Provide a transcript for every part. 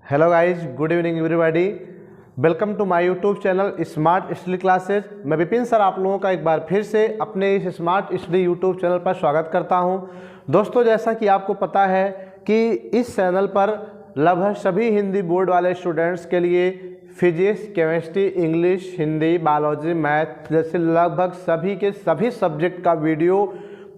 Hello guys, good evening everybody. Welcome to my YouTube channel smart study classes. मैं Vipin sir आप लोगों का एक बार फिर से अपने इस स्मार्ट स्टडी यूट्यूब चैनल पर स्वागत करता हूं। दोस्तों, जैसा कि आपको पता है कि इस चैनल पर लगभग सभी हिंदी बोर्ड वाले स्टूडेंट्स के लिए physics, chemistry, English, Hindi, biology, math जैसे लगभग सभी के सभी सब्जेक्ट का वीडियो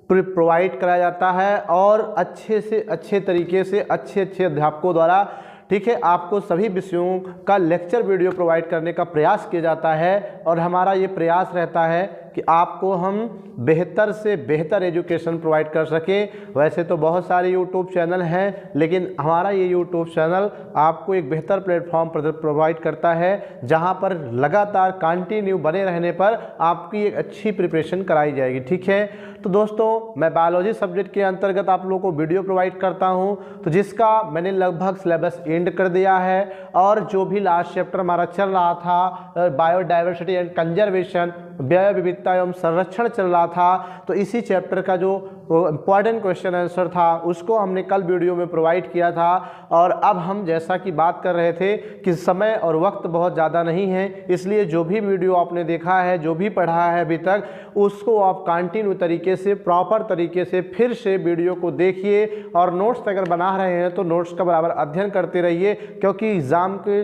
प्रोवाइड कराया जाता है और अच्छे से अच्छे तरीके से अच्छे अध्यापकों द्वारा ठीक है आपको सभी विषयों का लेक्चर वीडियो प्रोवाइड करने का प्रयास किया जाता है। और हमारा ये प्रयास रहता है कि आपको हम बेहतर से बेहतर एजुकेशन प्रोवाइड कर सकें। वैसे तो बहुत सारे यूट्यूब चैनल हैं, लेकिन हमारा ये यूट्यूब चैनल आपको एक बेहतर प्लेटफॉर्म प्रोवाइड करता है जहां पर लगातार कंटिन्यू बने रहने पर आपकी एक अच्छी प्रिपरेशन कराई जाएगी। ठीक है, तो दोस्तों मैं बायोलॉजी सब्जेक्ट के अंतर्गत आप लोगों को वीडियो प्रोवाइड करता हूं, तो जिसका मैंने लगभग सिलेबस एंड कर दिया है और जो भी लास्ट चैप्टर हमारा चल रहा था बायोडाइवर्सिटी एंड कंजर्वेशन, जैव विविधता एवं संरक्षण चल रहा था, तो इसी चैप्टर का जो इम्पॉर्टेंट क्वेश्चन आंसर था उसको हमने कल वीडियो में प्रोवाइड किया था। और अब हम जैसा कि बात कर रहे थे कि समय और वक्त बहुत ज़्यादा नहीं है, इसलिए जो भी वीडियो आपने देखा है, जो भी पढ़ा है अभी तक, उसको आप कंटिन्यू तरीके से प्रॉपर तरीके से फिर से वीडियो को देखिए और नोट्स अगर बना रहे हैं तो नोट्स का बराबर अध्ययन करते रहिए, क्योंकि एग्ज़ाम के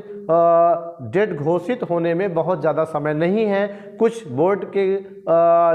डेट घोषित होने में बहुत ज़्यादा समय नहीं है। कुछ बोर्ड के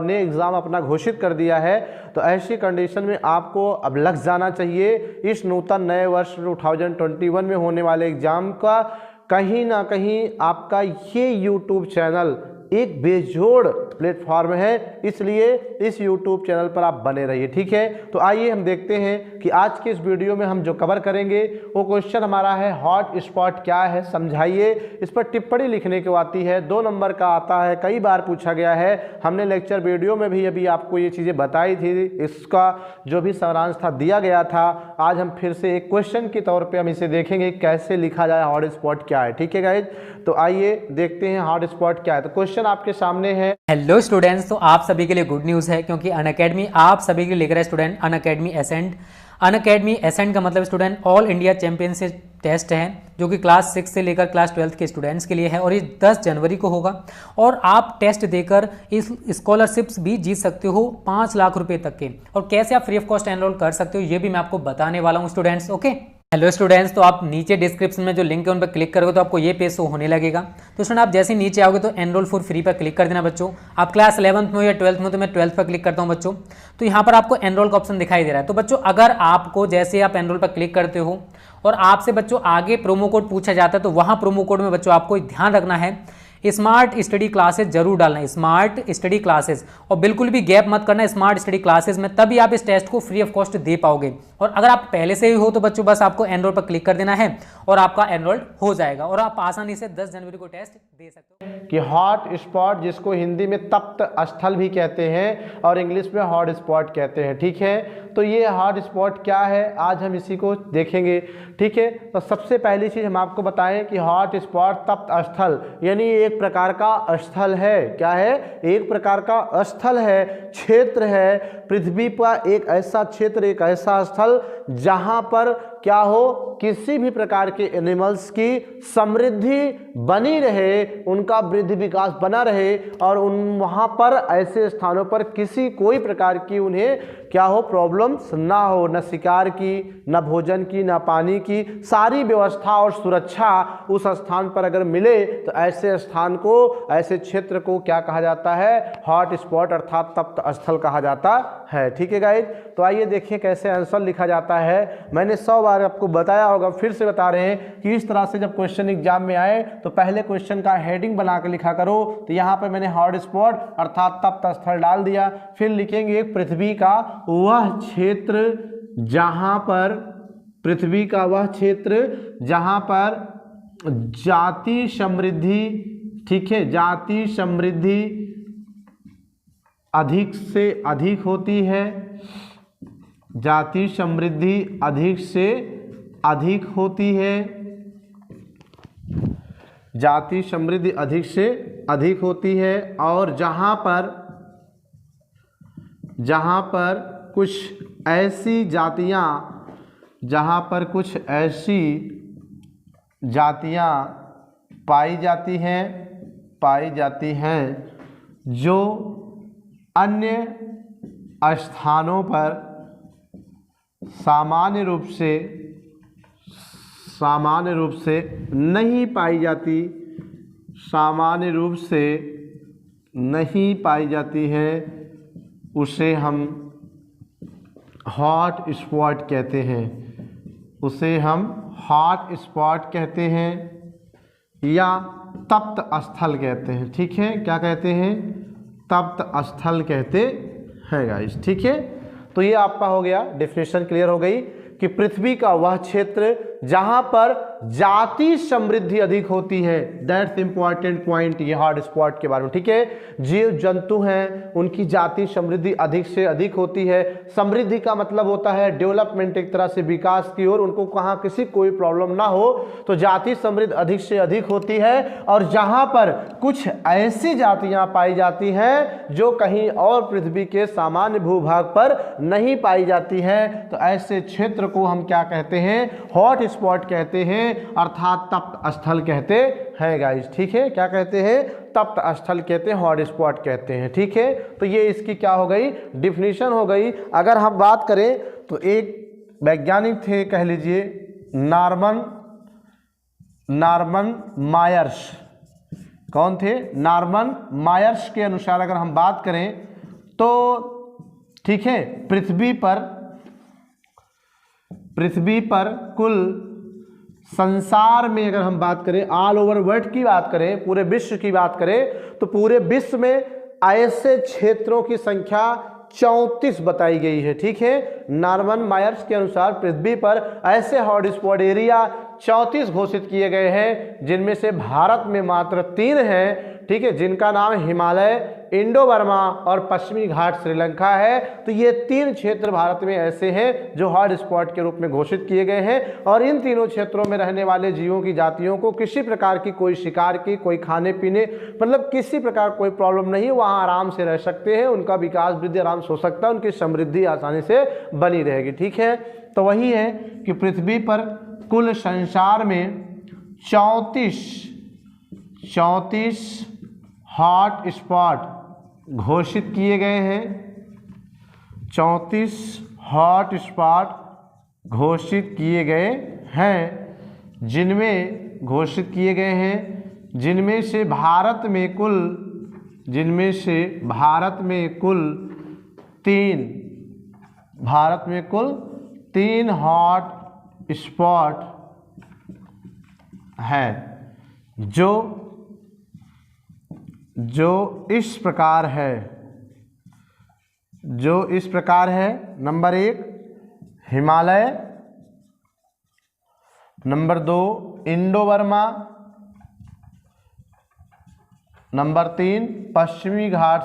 ने एग्ज़ाम अपना घोषित कर दिया है, तो ऐसी कंडीशन में आपको अब लग जाना चाहिए इस नूतन नए वर्ष 2021 में होने वाले एग्ज़ाम का। कहीं ना कहीं आपका ये यूट्यूब चैनल एक बेजोड़ प्लेटफॉर्म है, इसलिए इस YouTube चैनल पर आप बने रहिए। ठीक है, तो आइए हम देखते हैं कि आज के इस वीडियो में हम जो कवर करेंगे वो क्वेश्चन हमारा है हॉट स्पॉट क्या है समझाइए। इस पर टिप्पणी लिखने को आती है, 2 नंबर का आता है, कई बार पूछा गया है। हमने लेक्चर वीडियो में भी अभी आपको ये चीज़ें बताई थी, इसका जो भी सारांश था दिया गया था। आज हम फिर से एक क्वेश्चन के तौर पर हम इसे देखेंगे कैसे लिखा जाए हॉट स्पॉट क्या है। ठीक है गाइज, तो आइए देखते हैं हॉट स्पॉट क्या है। तो क्वेश्चन आपके सामने है। हेलो स्टूडेंट्स, तो आप सभी के लिए गुड न्यूज़ है क्योंकि अनअकैडमी आप सभी के लिए लेकर है student Unacademy Ascent. Unacademy Ascent का मतलब student all India championship test है जो कि क्लास 6 से लेकर क्लास 12 के स्टूडेंट्स के लिए है और ये 10 जनवरी को होगा। और आप टेस्ट देकर इस स्कॉलरशिप्स भी जीत सकते हो 5 लाख रुपए तक के। और कैसे आप फ्री ऑफ कॉस्ट एनरोल कर सकते हो ये भी मैं आपको बताने वाला हूँ स्टूडेंट्स। ओके, हेलो स्टूडेंट्स, तो आप नीचे डिस्क्रिप्शन में जो लिंक है उन पर क्लिक करोगे तो आपको ये पेज शो होने लगेगा। तो स्टूडेंट आप जैसे ही नीचे आओगे तो एनरोल फॉर फ्री पर क्लिक कर देना बच्चों। आप क्लास 11th में हो या 12th में, तो मैं 12th पर क्लिक करता हूँ बच्चों। तो यहाँ पर आपको एनरोल का ऑप्शन दिखाई दे रहा है। तो बच्चों अगर आपको जैसे आप एनरोल पर क्लिक करते हो और आपसे बच्चों आगे प्रोमो कोड पूछा जाता है, तो वहाँ प्रोमो कोड में बच्चों आपको ध्यान रखना है स्मार्ट स्टडी क्लासेस जरूर डालना है, स्मार्ट स्टडी क्लासेस, और बिल्कुल भी गैप मत करना स्मार्ट स्टडी क्लासेस में, तभी आप इस टेस्ट को फ्री ऑफ कॉस्ट दे पाओगे। और अगर आप पहले से ही हो तो बच्चों बस आपको एनरोल पर क्लिक कर देना है और आपका एनरोल्ड हो जाएगा और आप आसानी से 10 जनवरी को टेस्ट दे सकते हो। कि हॉट स्पॉट जिसको हिंदी में तप्त स्थल भी कहते हैं और इंग्लिश में हॉट स्पॉट कहते हैं। ठीक है, तो ये हॉट स्पॉट क्या है आज हम इसी को देखेंगे। ठीक है, तो सबसे पहली चीज़ हम आपको बताएं कि हॉट स्पॉट तप्त स्थल यानी एक प्रकार का स्थल है। क्या है? एक प्रकार का स्थल है, क्षेत्र है, पृथ्वी पर एक ऐसा क्षेत्र, एक ऐसा स्थल जहां पर क्या हो, किसी भी प्रकार के एनिमल्स की समृद्धि बनी रहे, उनका वृद्धि विकास बना रहे और वहां पर ऐसे स्थानों पर किसी कोई प्रकार की उन्हें क्या हो, प्रॉब्लम्स ना हो, न शिकार की, न भोजन की, न पानी की, सारी व्यवस्था और सुरक्षा उस स्थान पर अगर मिले तो ऐसे स्थान को, ऐसे क्षेत्र को क्या कहा जाता है? हॉट स्पॉट अर्थात तप्त स्थल कहा जाता है। ठीक है गाइज, तो आइए देखिए कैसे आंसर लिखा जाता है। मैंने 100 बार आपको बताया होगा, फिर से बता रहे हैं कि इस तरह से जब क्वेश्चन एग्जाम में आए तो पहले क्वेश्चन का हेडिंग बना के लिखा करो। तो यहाँ पर मैंने हॉट स्पॉट अर्थात तप्त स्थल डाल दिया, फिर लिखेंगे पृथ्वी का वह क्षेत्र जहां पर, पृथ्वी का वह क्षेत्र जहां पर जाति समृद्धि, ठीक है, जाति समृद्धि अधिक से अधिक होती है, जाति समृद्धि अधिक से अधिक होती है, जाति समृद्धि अधिक से अधिक होती है और जहां पर कुछ ऐसी जातियां, जहां पर कुछ ऐसी जातियां पाई जाती हैं जो अन्य स्थानों पर सामान्य रूप से नहीं पाई जाती हैं, उसे हम हॉट स्पॉट कहते हैं या तप्त स्थल कहते हैं। ठीक है, क्या कहते हैं? तप्त स्थल कहते हैं गाइस। ठीक है, तो ये आपका हो गया, डेफिनेशन क्लियर हो गई कि पृथ्वी का वह क्षेत्र जहां पर जाति समृद्धि अधिक होती है, दैट्स इंपॉर्टेंट पॉइंट ये हॉट स्पॉट के बारे में। ठीक है, जीव जंतु हैं उनकी जाति समृद्धि अधिक से अधिक होती है। समृद्धि का मतलब होता है डेवलपमेंट, एक तरह से विकास की ओर, उनको कहाँ किसी कोई प्रॉब्लम ना हो, तो जाति समृद्धि अधिक से अधिक होती है। और जहां पर कुछ ऐसी जातियां पाई जाती हैं जो कहीं और पृथ्वी के सामान्य भूभाग पर नहीं पाई जाती हैं, तो ऐसे क्षेत्र को हम क्या कहते हैं? हॉट स्पॉट कहते हैं, अर्थात तप्त स्थल कहते हैं गाइस। ठीक है, क्या कहते हैं? तप्त स्थल कहते हैं, हॉट स्पॉट कहते हैं। ठीक है, तो ये इसकी क्या हो गई? डिफिनीशन हो गई। अगर हम बात करें तो एक वैज्ञानिक थे, कह लीजिए नॉर्मन मायर्स। कौन थे? नॉर्मन मायर्स के अनुसार अगर हम बात करें तो ठीक है, पृथ्वी पर कुल संसार में अगर हम बात करें, ऑल ओवर वर्ल्ड की बात करें, पूरे विश्व की बात करें, तो पूरे विश्व में ऐसे क्षेत्रों की संख्या 34 बताई गई है। ठीक है, नॉर्मन मायर्स के अनुसार पृथ्वी पर ऐसे हॉट स्पॉट एरिया 34 घोषित किए गए हैं, जिनमें से भारत में मात्र 3 हैं। ठीक है, जिनका नाम हिमालय, इंडो बर्मा और पश्चिमी घाट श्रीलंका है। तो ये 3 क्षेत्र भारत में ऐसे हैं जो हॉट स्पॉट के रूप में घोषित किए गए हैं। और इन तीनों क्षेत्रों में रहने वाले जीवों की जातियों को किसी प्रकार की कोई शिकार की, कोई खाने पीने, मतलब किसी प्रकार कोई प्रॉब्लम नहीं, वहाँ आराम से रह सकते हैं, उनका विकास वृद्धि आराम से हो सकता है, उनकी समृद्धि आसानी से बनी रहेगी। ठीक है, तो वही है कि पृथ्वी पर कुल संसार में 34 हॉट स्पॉट घोषित किए गए हैं। 34 हॉट स्पॉट घोषित किए गए हैं, जिनमें से भारत में कुल 3 हॉट स्पॉट है जो इस प्रकार है। Number 1 Himalaya, number 2 Indo Burma, number 3 पश्चिमी घाट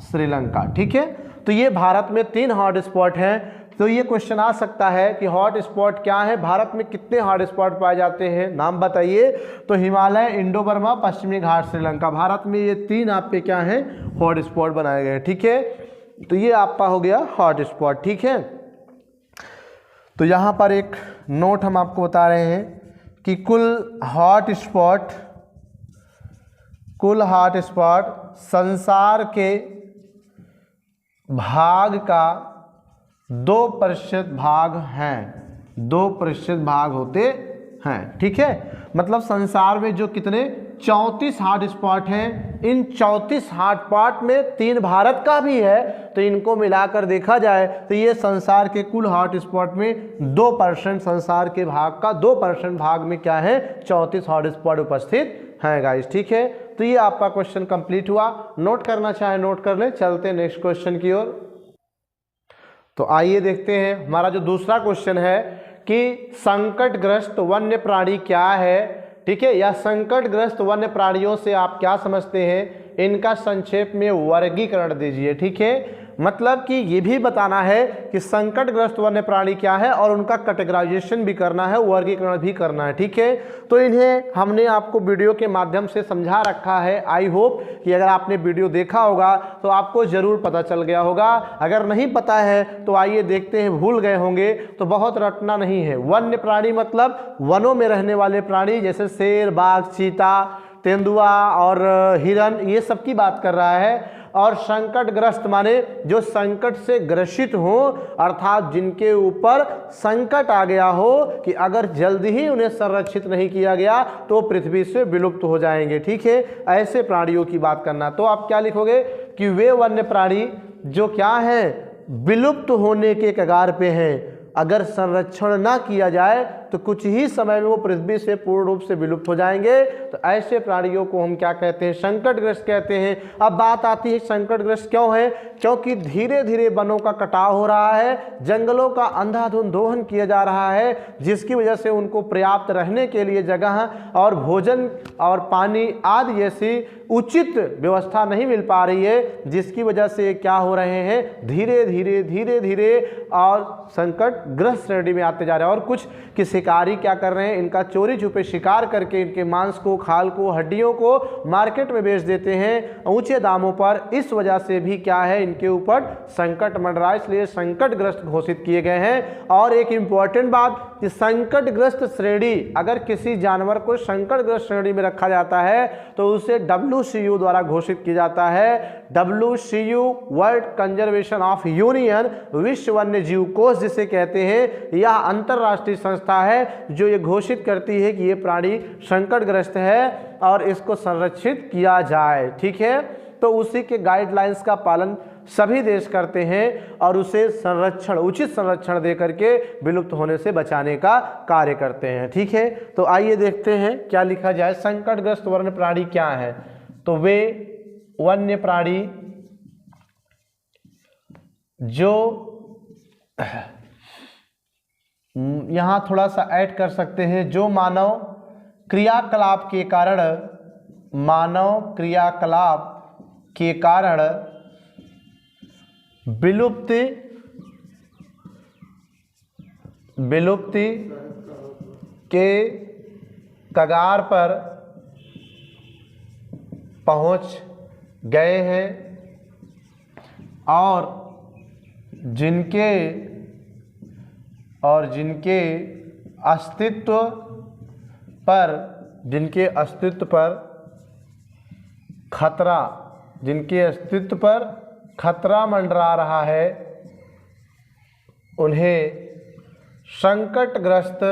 श्रीलंका। ठीक है, तो ये भारत में 3 हॉट स्पॉट हैं। तो ये क्वेश्चन आ सकता है कि हॉट स्पॉट क्या है, भारत में कितने हॉट स्पॉट पाए जाते हैं, नाम बताइए। तो हिमालय, इंडो बर्मा, पश्चिमी घाट श्रीलंका, भारत में ये 3 आपके क्या हैं? हॉट स्पॉट बनाए गए। ठीक है, तो ये आपका हो गया हॉट स्पॉट। ठीक है, तो यहाँ पर एक नोट हम आपको बता रहे हैं कि कुल हॉट स्पॉट संसार के भाग का 2% भाग हैं, 2% भाग होते हैं। ठीक है, मतलब संसार में जो कितने 34 हॉट स्पॉट हैं, इन 34 हॉट स्पॉट में 3 भारत का भी है, तो इनको मिलाकर देखा जाए तो ये संसार के कुल हॉट स्पॉट में 2%, संसार के भाग का 2% भाग में क्या है? 34 हॉट स्पॉट उपस्थित हैं गाइस। ठीक है, तो ये आपका क्वेश्चन कंप्लीट हुआ। नोट करना चाहे नोट कर ले, चलते हैं नेक्स्ट क्वेश्चन की ओर। तो आइए देखते हैं हमारा जो दूसरा क्वेश्चन है कि संकटग्रस्त वन्य प्राणी क्या है। ठीक है, या संकटग्रस्त वन्य प्राणियों से आप क्या समझते हैं, इनका संक्षेप में वर्गीकरण दीजिए। ठीक है, मतलब कि ये भी बताना है कि संकटग्रस्त वन्य प्राणी क्या है और उनका कैटेगराइजेशन भी करना है, वर्गीकरण भी करना है। ठीक है, तो इन्हें हमने आपको वीडियो के माध्यम से समझा रखा है। आई होप कि अगर आपने वीडियो देखा होगा तो आपको जरूर पता चल गया होगा। अगर नहीं पता है तो आइए देखते हैं, भूल गए होंगे तो बहुत रटना नहीं है। वन्य प्राणी मतलब वनों में रहने वाले प्राणी, जैसे शेर, बाघ, चीता, तेंदुआ और हिरन, ये सब की बात कर रहा है। और संकटग्रस्त माने जो संकट से ग्रसित हो, अर्थात जिनके ऊपर संकट आ गया हो कि अगर जल्दी ही उन्हें संरक्षित नहीं किया गया तो पृथ्वी से विलुप्त हो जाएंगे। ठीक है, ऐसे प्राणियों की बात करना। तो आप क्या लिखोगे कि वे वन्य प्राणी जो क्या है, विलुप्त होने के कगार पे हैं। अगर संरक्षण ना किया जाए तो कुछ ही समय में वो पृथ्वी से पूर्ण रूप से विलुप्त हो जाएंगे। तो ऐसे प्राणियों को हम क्या कहते हैं, संकटग्रस्त कहते हैं। अब बात आती है संकटग्रस्त क्यों है, क्योंकि धीरे धीरे वनों का कटाव हो रहा है, जंगलों का अंधाधुंध दोहन किया जा रहा है, जिसकी वजह से उनको पर्याप्त रहने के लिए जगह और भोजन और पानी आदि जैसी उचित व्यवस्था नहीं मिल पा रही है, जिसकी वजह से क्या हो रहे हैं, धीरे धीरे और संकटग्रस्त श्रेणी में आते जा रहे हैं। और कुछ कि शिकारी क्या कर रहे हैं, इनका चोरी छुपे शिकार करके इनके मांस को, खाल को, हड्डियों को मार्केट में बेच देते हैं ऊंचे दामों पर। इस वजह से भी क्या है, इनके ऊपर संकट मंडरा, इसलिए संकटग्रस्त घोषित किए गए हैं। और एक इंपॉर्टेंट बात कि संकटग्रस्त श्रेणी, अगर किसी जानवर को संकटग्रस्त श्रेणी में रखा जाता है तो उसे WCU द्वारा घोषित किया जाता है। WCU world conservation of union, विश्व वन्य जीव कोष जिसे कहते हैं, यह अंतरराष्ट्रीय संस्था है जो ये घोषित करती है कि ये प्राणी संकटग्रस्त है और इसको संरक्षित किया जाए। ठीक है, तो उसी के गाइडलाइंस का पालन सभी देश करते हैं और उसे संरक्षण, उचित संरक्षण दे करके विलुप्त होने से बचाने का कार्य करते हैं। ठीक है, तो आइए देखते हैं क्या लिखा जाए। संकटग्रस्त वन्य प्राणी क्या है, तो वे वन्य प्राणी जो, यहां थोड़ा सा ऐड कर सकते हैं, जो मानव क्रियाकलाप के कारण विलुप्ति के कगार पर पहुंच गए हैं और जिनके अस्तित्व पर खतरा मंडरा रहा है, उन्हें संकटग्रस्त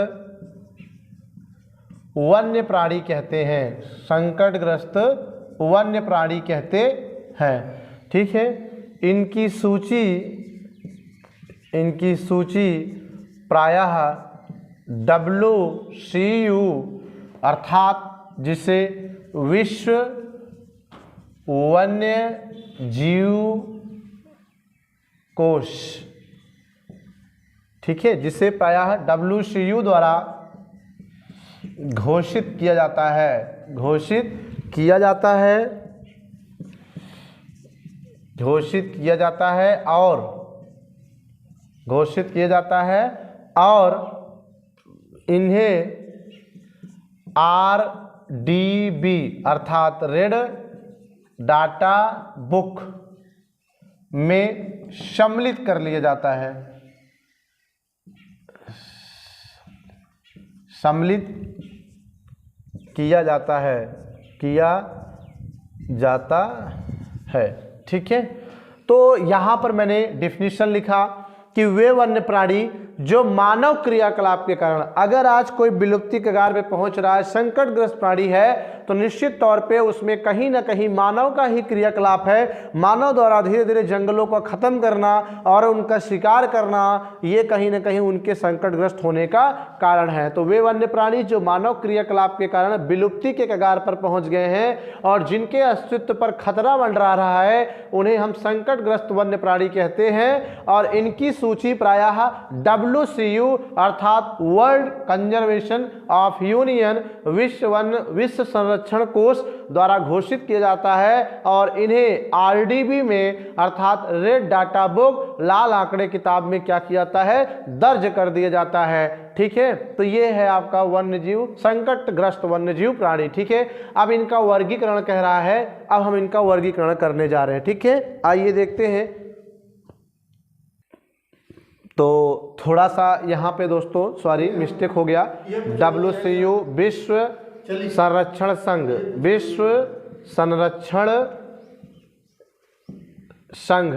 वन्य प्राणी कहते हैं। संकटग्रस्त वन्य प्राणी कहते हैं। ठीक है, इनकी सूची प्रायः WCU अर्थात जिसे विश्व वन्य जीव कोष, ठीक है, जिसे प्रायः WCU द्वारा घोषित किया जाता और इन्हें RDB अर्थात रेड डाटा बुक में सम्मिलित कर लिया जाता है। सम्मिलित किया जाता है। ठीक है, तो यहाँ पर मैंने डेफिनेशन लिखा कि वे वन्य प्राणी जो मानव क्रियाकलाप के कारण, अगर आज कोई विलुप्ति कगार पे पहुंच रहा है, संकटग्रस्त प्राणी है, तो निश्चित तौर पे उसमें कहीं ना कहीं मानव का ही क्रियाकलाप है। मानव द्वारा धीरे धीरे जंगलों को खत्म करना और उनका शिकार करना, ये कहीं ना कहीं उनके संकटग्रस्त होने का कारण है। तो वे वन्य प्राणी जो मानव क्रियाकलाप के कारण विलुप्ति के कगार पर पहुंच गए हैं और जिनके अस्तित्व पर खतरा मंडरा रहा है, उन्हें हम संकटग्रस्त वन्य प्राणी कहते हैं। और इनकी सूची प्रायः WCU अर्थात वर्ल्ड कंजर्वेशन ऑफ यूनियन विश्व संरक्षण कोष द्वारा घोषित किया जाता है और इन्हें RDB में अर्थात रेड डाटा बुक लाल आंकड़े किताब में क्या किया जाता है, दर्ज कर दिया जाता है। ठीक है, तो ये है आपका वन्यजीव, संकटग्रस्त वन्यजीव प्राणी। ठीक है, अब इनका वर्गीकरण कह रहा है, अब हम इनका वर्गीकरण करने जा रहे हैं। ठीक है, आइए देखते हैं। तो थोड़ा सा यहाँ पे दोस्तों सॉरी मिस्टेक हो गया, WCU विश्व संरक्षण संघ, विश्व संरक्षण संघ,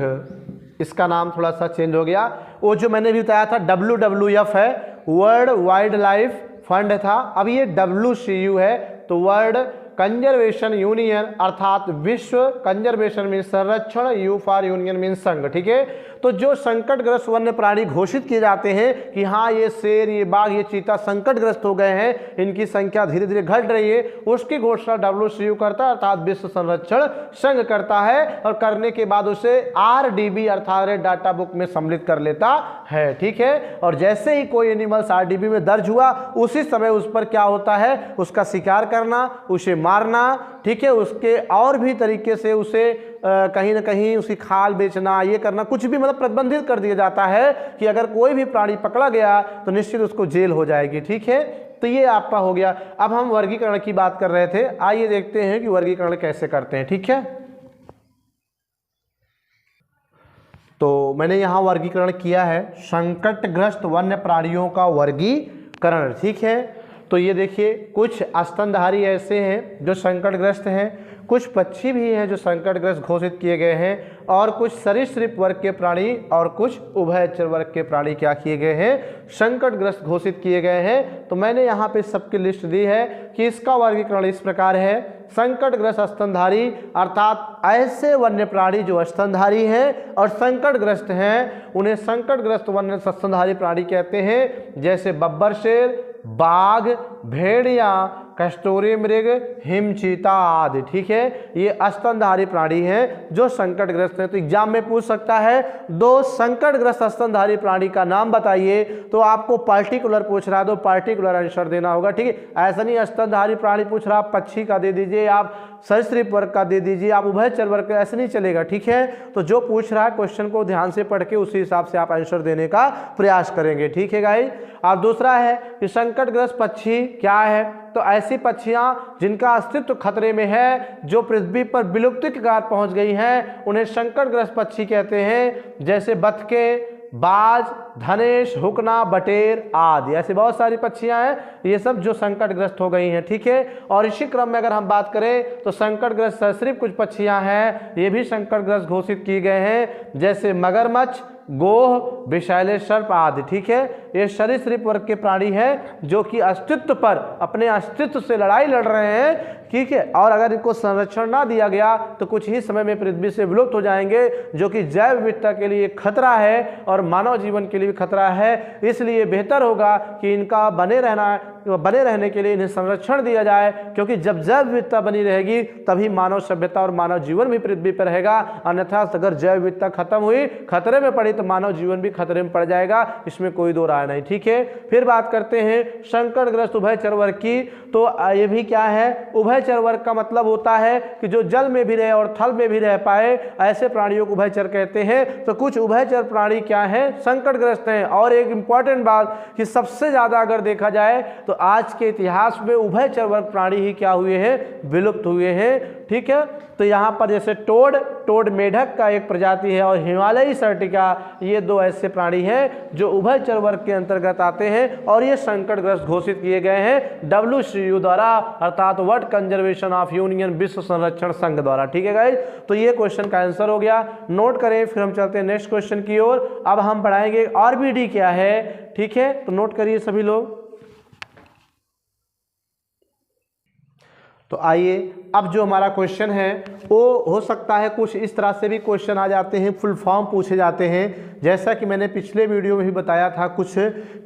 इसका नाम थोड़ा सा चेंज हो गया। वो जो मैंने भी बताया था WWF है, वर्ल्ड वाइल्ड लाइफ फंड था, अब ये WCU है, तो वर्ल्ड कंजर्वेशन यूनियन अर्थात विश्व कंजर्वेशन मीन संरक्षण, यू फॉर यूनियन मीन संघ। ठीक है, तो जो संकटग्रस्त वन्य प्राणी घोषित किए जाते हैं कि हाँ ये शेर, ये बाघ, ये चीता संकटग्रस्त हो गए हैं, इनकी संख्या धीरे धीरे घट रही है, उसकी घोषणा WCU करता है अर्थात विश्व संरक्षण संघ करता है, और करने के बाद उसे RDB अर्थात रेड डाटा बुक में सम्मिलित कर लेता है। ठीक है, और जैसे ही कोई एनिमल्स RDB में दर्ज हुआ उसी समय उस पर क्या होता है, उसका शिकार करना, उसे मारना, ठीक है, उसके और भी तरीके से उसे कहीं ना कहीं उसकी खाल बेचना, ये करना, कुछ भी मतलब प्रतिबंधित कर दिया जाता है कि अगर कोई भी प्राणी पकड़ा गया तो निश्चित उसको जेल हो जाएगी। ठीक है, तो ये आपका हो गया। अब हम वर्गीकरण की बात कर रहे थे, आइए देखते हैं कि वर्गीकरण कैसे करते हैं। ठीक है, तो मैंने यहाँ वर्गीकरण किया है संकटग्रस्त वन्य प्राणियों का वर्गीकरण। ठीक है, तो ये देखिए कुछ स्तनधारी ऐसे हैं जो संकटग्रस्त हैं, कुछ पक्षी भी हैं जो संकटग्रस्त घोषित किए गए हैं, और कुछ सरीसृप वर्ग के प्राणी और कुछ उभयचर वर्ग के प्राणी क्या किए गए हैं, संकटग्रस्त घोषित किए गए हैं। तो मैंने यहाँ पे सबकी लिस्ट दी है कि इसका वर्गीकरण इस प्रकार है। संकटग्रस्त स्तनधारी अर्थात ऐसे वन्य प्राणी जो स्तनधारी हैं और संकटग्रस्त हैं, उन्हें संकटग्रस्त वन्य स्तनधारी प्राणी कहते हैं, जैसे बब्बर शेर, बाघ, भेड़िया, कष्टोरी मृग, हिमचीता आदि। ठीक है, ये स्तनधारी प्राणी हैं जो संकटग्रस्त हैं। तो एग्जाम में पूछ सकता है दो संकटग्रस्त स्तनधारी प्राणी का नाम बताइए, तो आपको पार्टिकुलर पूछ रहा है तो पार्टिकुलर आंसर देना होगा। ठीक है, ऐसा नहीं स्तनधारी प्राणी पूछ रहा, आप पक्षी का दे दीजिए, आप सरीसृप वर्ग का दे दीजिए, आप उभयचर वर्ग का, ऐसे नहीं चलेगा। ठीक है, तो जो पूछ रहा है क्वेश्चन को ध्यान से पढ़ के उसी हिसाब से आप आंसर देने का प्रयास करेंगे। ठीक है गाइस। और दूसरा है कि संकटग्रस्त पक्षी क्या है, तो ऐसी पक्षियां जिनका अस्तित्व खतरे में है, जो पृथ्वी पर विलुप्ति के कगार पहुंच गई हैं, उन्हें संकटग्रस्त पक्षी कहते हैं, जैसे बतखें, बाज, धनेश, हुकना, बटेर आदि। ऐसी बहुत सारी पक्षियां हैं, ये सब जो संकटग्रस्त हो गई हैं। ठीक है, और इसी क्रम में अगर हम बात करें तो संकटग्रस्त सरीसृप कुछ पक्षियां हैं, ये भी संकटग्रस्त घोषित किए गए हैं, जैसे मगरमच्छ, गोह, विषैले सर्प आदि। ठीक है, ये सरीसृप वर्ग के प्राणी हैं जो कि अस्तित्व पर, अपने अस्तित्व से लड़ाई लड़ रहे हैं। ठीक है, और अगर इनको संरक्षण ना दिया गया तो कुछ ही समय में पृथ्वी से विलुप्त हो जाएंगे, जो कि जैव विविधता के लिए खतरा है और मानव जीवन के लिए भी खतरा है। इसलिए बेहतर होगा कि इनका बने रहने के लिए इन्हें संरक्षण दिया जाए, क्योंकि जब जैव विविधता बनी रहेगी तभी मानव सभ्यता और मानव जीवन भी पृथ्वी पर रहेगा। अन्यथा अगर जैव विविधता खत्म हुई, खतरे में पड़ी, तो मानव जीवन भी खतरे में पड़ जाएगा, इसमें कोई दो राय नहीं। ठीक है, फिर बात करते हैं संकटग्रस्त उभयचर वर्ग की। तो ये भी क्या है, उभयचर वर्ग का मतलब होता है कि जो जल में भी रहे और थल में भी रह पाए, ऐसे प्राणियों को उभयचर कहते हैं। तो कुछ उभयचर प्राणी क्या हैं, संकटग्रस्त हैं। और एक इंपॉर्टेंट बात कि सबसे ज्यादा अगर देखा जाए तो आज के इतिहास में उभयचर वर्ग प्राणी ही क्या हुए हैं, विलुप्त हुए हैं। ठीक है, तो यहाँ पर जैसे टोड मेढक का एक प्रजाति है और हिमालयी सर्टिका, ये दो ऐसे प्राणी हैं जो उभयचर वर्ग के अंतर्गत आते हैं और ये संकटग्रस्त घोषित किए गए हैं WCU द्वारा अर्थात वर्ल्ड कंजर्वेशन ऑफ यूनियन विश्व संरक्षण संघ द्वारा। ठीक है गाइस, तो ये क्वेश्चन का आंसर हो गया, नोट करें। फिर हम चलते हैं नेक्स्ट क्वेश्चन की ओर। अब हम पढ़ाएंगे RBD क्या है। ठीक है, तो नोट करिए सभी लोग। तो आइए, अब जो हमारा क्वेश्चन है वो हो सकता है कुछ इस तरह से भी क्वेश्चन आ जाते हैं, फुल फॉर्म पूछे जाते हैं। जैसा कि मैंने पिछले वीडियो में भी बताया था कुछ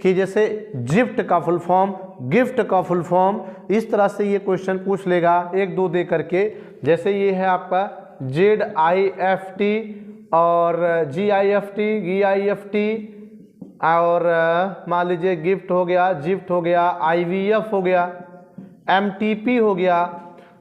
कि जैसे गिफ्ट का फुल फॉर्म, गिफ्ट का फुल फॉर्म, इस तरह से ये क्वेश्चन पूछ लेगा एक दो दे करके। जैसे ये है आपका ZIFT और GIFT, GIFT, और मान लीजिए गिफ्ट हो गया, जिफ्ट हो गया, IVF हो गया, MTP हो गया।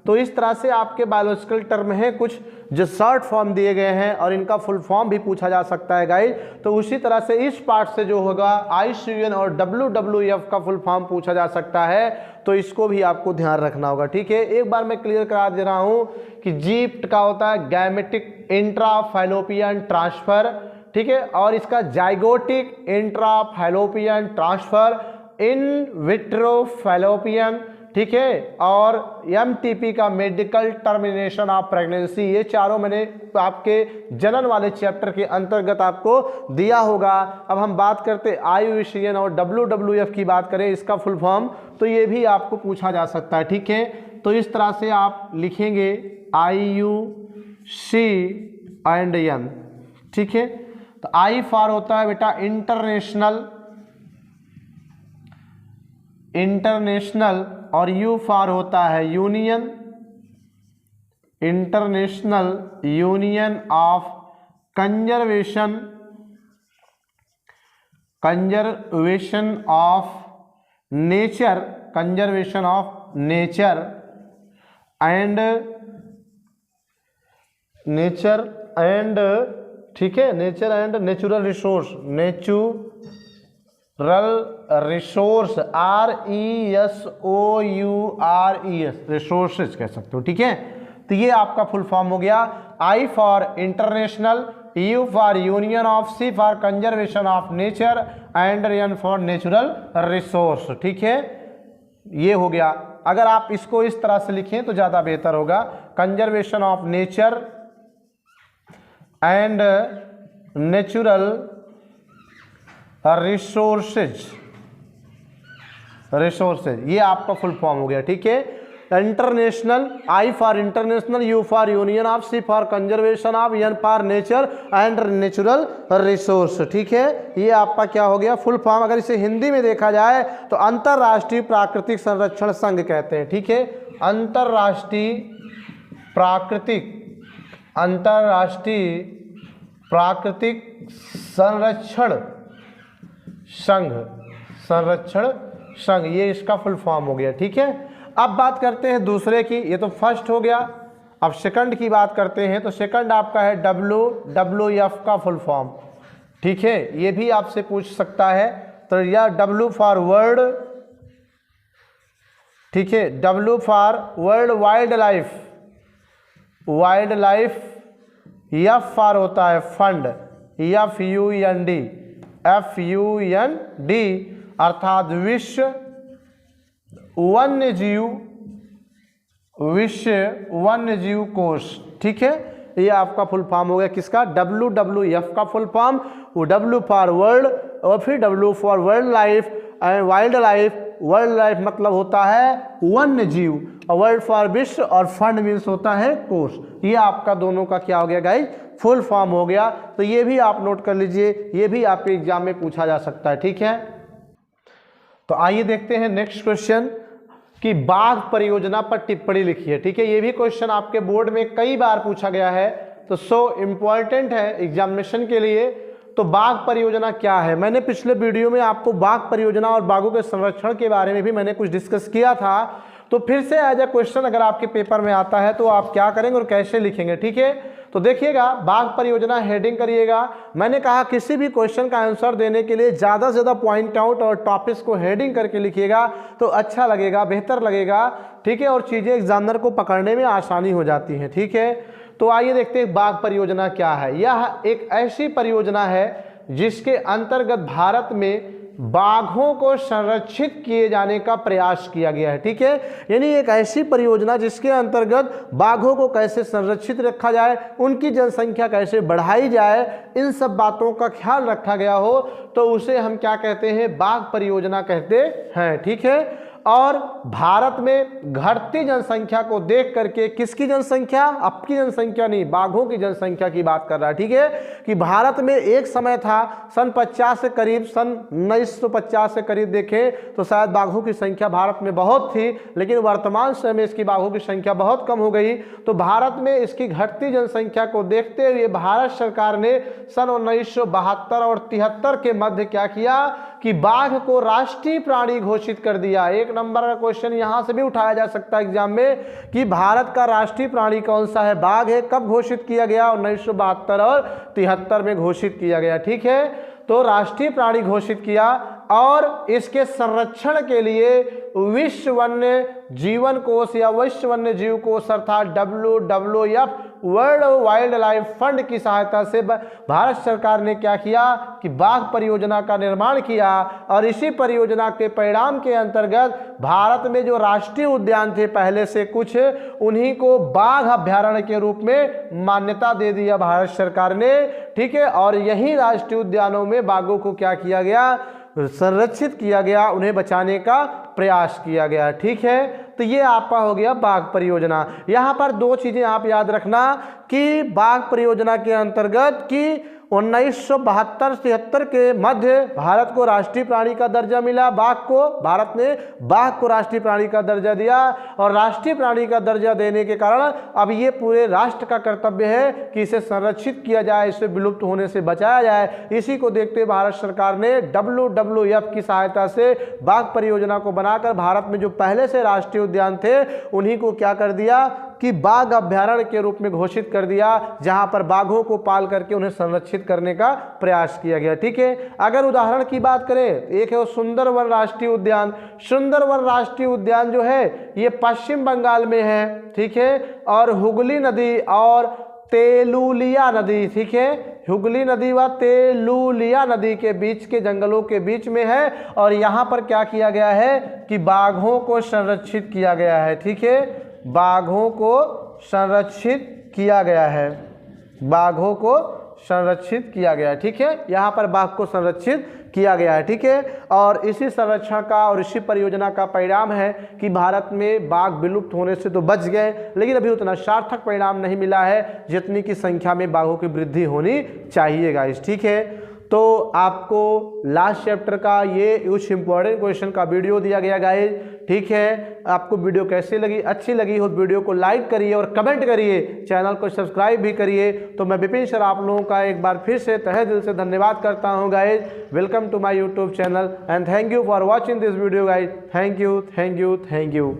तो इस तरह से आपके बायोलॉजिकल टर्म हैं कुछ जो शॉर्ट फॉर्म दिए गए हैं और इनका फुल फॉर्म भी पूछा जा सकता है गाइस। तो उसी तरह से इस पार्ट से जो होगा IUCN और WWF का फुल फॉर्म पूछा जा सकता है, तो इसको भी आपको ध्यान रखना होगा। ठीक है, एक बार मैं क्लियर करा दे रहा हूं कि जिफ्ट का होता है गैमेटिक इंट्राफैलोपियन ट्रांसफर, ठीक है, और इसका zygotic intrafallopian transfer, in vitro fallopian, ठीक है, और MTP का मेडिकल टर्मिनेशन ऑफ प्रेगनेंसी। ये चारों मैंने आपके जनन वाले चैप्टर के अंतर्गत आपको दिया होगा। अब हम बात करते IUCN और WWF की बात करें, इसका फुल फॉर्म, तो ये भी आपको पूछा जा सकता है। ठीक है, तो इस तरह से आप लिखेंगे IUCN, ठीक है। तो I फॉर होता है बेटा इंटरनेशनल और U फॉर होता है union, international union of conservation of nature and ठीक है, nature and natural resource, resources कह सकते हो। ठीक है, तो ये आपका फुल फॉर्म हो गया। I for international, U for union of, C for conservation of nature and N for natural resource. ठीक है, ये हो गया। अगर आप इसको इस तरह से लिखें तो ज्यादा बेहतर होगा, conservation of nature and natural resources, ये आपका फुल फॉर्म हो गया। ठीक है, international, I for international, U for union of, C for conservation of, N for nature and natural resource. ठीक है, ये आपका क्या हो गया फुल फॉर्म। अगर इसे हिंदी में देखा जाए तो अंतरराष्ट्रीय प्राकृतिक संरक्षण संघ कहते हैं। ठीक है, अंतरराष्ट्रीय प्राकृतिक संरक्षण संघ, ये इसका फुल फॉर्म हो गया। ठीक है, अब बात करते हैं दूसरे की, ये तो फर्स्ट हो गया। अब सेकंड की बात करते हैं, तो सेकंड आपका है WWF का फुल फॉर्म। ठीक है, ये भी आपसे पूछ सकता है। तो यह W फॉर वर्ल्ड, ठीक है, W for world wild life, F for होता है फंड, FUND अर्थात विश्व वन्यजीव कोष। ठीक है, ये आपका फुल फॉर्म हो गया किसका, WWF का फुल फॉर्म। वो W फॉर वर्ल्ड और फिर W for world life and wild life. World life मतलब होता है वन्य जीव, और वर्ल्ड फॉर विश्व, और फंड मीन्स होता है कोष। ये आपका दोनों का क्या हो गया गाइज, फुल फॉर्म हो गया। तो ये भी आप नोट कर लीजिए, ये भी आपके एग्जाम में पूछा जा सकता है। ठीक है, तो आइए देखते हैं नेक्स्ट क्वेश्चन कि बाघ परियोजना पर टिप्पणी लिखिए। ठीक है, ये भी क्वेश्चन आपके बोर्ड में कई बार पूछा गया है, तो सो इम्पॉर्टेंट है एग्जामिनेशन के लिए। तो बाघ परियोजना क्या है, मैंने पिछले वीडियो में आपको बाघ परियोजना और बाघों के संरक्षण के बारे में भी मैंने कुछ डिस्कस किया था। तो फिर से एज ए क्वेश्चन अगर आपके पेपर में आता है तो आप क्या करेंगे और कैसे लिखेंगे। ठीक है, तो देखिएगा, बाघ परियोजना हेडिंग करिएगा। मैंने कहा किसी भी क्वेश्चन का आंसर देने के लिए ज़्यादा से ज़्यादा पॉइंट आउट और टॉपिक्स को हेडिंग करके लिखिएगा तो अच्छा लगेगा, बेहतर लगेगा। ठीक है, और चीज़ें एग्जामिनर को पकड़ने में आसानी हो जाती हैं। ठीक है, तो आइए देखते हैं बाघ परियोजना क्या है। यह एक ऐसी परियोजना है जिसके अंतर्गत भारत में बाघों को संरक्षित किए जाने का प्रयास किया गया है। ठीक है, यानी एक ऐसी परियोजना जिसके अंतर्गत बाघों को कैसे संरक्षित रखा जाए, उनकी जनसंख्या कैसे बढ़ाई जाए, इन सब बातों का ख्याल रखा गया हो, तो उसे हम क्या कहते हैं, बाघ परियोजना कहते हैं। ठीक है, और भारत में घटती जनसंख्या को देख करके, किसकी जनसंख्या, आपकी जनसंख्या नहीं, बाघों की जनसंख्या की बात कर रहा है, ठीक है, कि भारत में एक समय था सन 50 से करीब, सन 1950 से करीब देखें तो शायद बाघों की संख्या भारत में बहुत थी, लेकिन वर्तमान समय में इसकी बाघों की संख्या बहुत कम हो गई। तो भारत में इसकी घटती जनसंख्या को देखते हुए भारत सरकार ने सन 1972 और 73 के मध्य क्या किया कि बाघ को राष्ट्रीय प्राणी घोषित कर दिया। एक नंबर का क्वेश्चन यहां से भी उठाया जा सकता है एग्जाम में कि भारत का राष्ट्रीय प्राणी कौन सा है, बाघ है। कब घोषित किया गया, 1972 और 73 में घोषित किया गया, ठीक है। तो राष्ट्रीय प्राणी घोषित किया और इसके संरक्षण के लिए विश्व वन्य जीवन कोष या विश्व वन्य जीव कोष अर्थात WWF world wild life fund की सहायता से भारत सरकार ने क्या किया कि बाघ परियोजना का निर्माण किया। और इसी परियोजना के परिणाम के अंतर्गत भारत में जो राष्ट्रीय उद्यान थे पहले से कुछ, उन्हीं को बाघ अभ्यारण्य के रूप में मान्यता दे दिया भारत सरकार ने, ठीक है। और यही राष्ट्रीय उद्यानों में बाघों को क्या किया गया, संरक्षित किया गया, उन्हें बचाने का प्रयास किया गया, ठीक है। तो ये आपका हो गया बाघ परियोजना। यहाँ पर दो चीजें आप याद रखना कि बाघ परियोजना के अंतर्गत कि 1972-73 के मध्य भारत को राष्ट्रीय प्राणी का दर्जा मिला, बाघ को, भारत ने बाघ को राष्ट्रीय प्राणी का दर्जा दिया। और राष्ट्रीय प्राणी का दर्जा देने के कारण अब ये पूरे राष्ट्र का कर्तव्य है कि इसे संरक्षित किया जाए, इसे विलुप्त होने से बचाया जाए। इसी को देखते हुए भारत सरकार ने WWF की सहायता से बाघ परियोजना को बनाकर भारत में जो पहले से राष्ट्रीय उद्यान थे उन्हीं को क्या कर दिया कि बाघ अभ्यारण्य के रूप में घोषित कर दिया, जहां पर बाघों को पाल करके उन्हें संरक्षित करने का प्रयास किया गया, ठीक है। अगर उदाहरण की बात करें, एक है वो सुंदरवन राष्ट्रीय उद्यान। सुंदरवन राष्ट्रीय उद्यान जो है ये पश्चिम बंगाल में है, ठीक है। और हुगली नदी और तेलुलिया नदी, ठीक है, हुगली नदी व तेलुलिया नदी के बीच के जंगलों के बीच में है। और यहाँ पर क्या किया गया है कि बाघों को संरक्षित किया गया है, ठीक है, बाघों को संरक्षित किया गया है, बाघों को संरक्षित किया गया है, ठीक है। यहाँ पर बाघ को संरक्षित किया गया है, ठीक है। और इसी संरक्षण का और इसी परियोजना का परिणाम है कि भारत में बाघ विलुप्त होने से तो बच गए, लेकिन अभी उतना सार्थक परिणाम नहीं मिला है जितनी की संख्या में बाघों की वृद्धि होनी चाहिए गाइस, ठीक है। तो आपको लास्ट चैप्टर का ये कुछ इंपॉर्टेंट क्वेश्चन का वीडियो दिया गया गाइस, ठीक है। आपको वीडियो कैसी लगी, अच्छी लगी हो वीडियो को लाइक करिए और कमेंट करिए, चैनल को सब्सक्राइब भी करिए। तो मैं विपिन सर आप लोगों का एक बार फिर से तहे दिल से धन्यवाद करता हूं guys. Welcome to my YouTube channel and thank you for watching this video guys. Thank you, thank you, thank you.